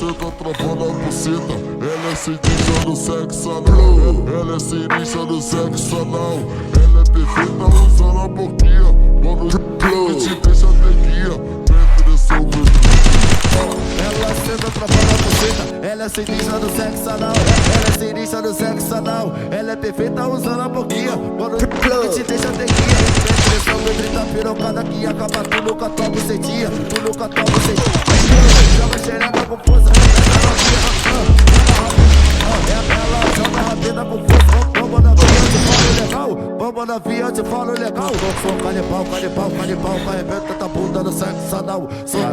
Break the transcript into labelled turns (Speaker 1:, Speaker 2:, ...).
Speaker 1: senta travando a buceta. Ela é sinistra no sexo anal. Ela é sinistra no sexo anal. Ela é perfeita usando a boquinha. Mano, que te deixa neguinha. Penetração
Speaker 2: Ela senta travando a buceta. Ela é sinistra no sexo anal. Ela é sinistra no sexo anal. Ela é perfeita usando a boquinha. Mano, que te deixa neguinha. Penetração me grita pirocada que acaba tu nunca tua bucetinha. Tu nunca tua bucetinha. Joga xereca com força. Ela joga rabeta com força. Vamos na via, eu te falo legal. Vamos na via, eu te falo legal. Não sou canibal, canibal, canibal. Arrebenta tua bunda no sexo anal. Sou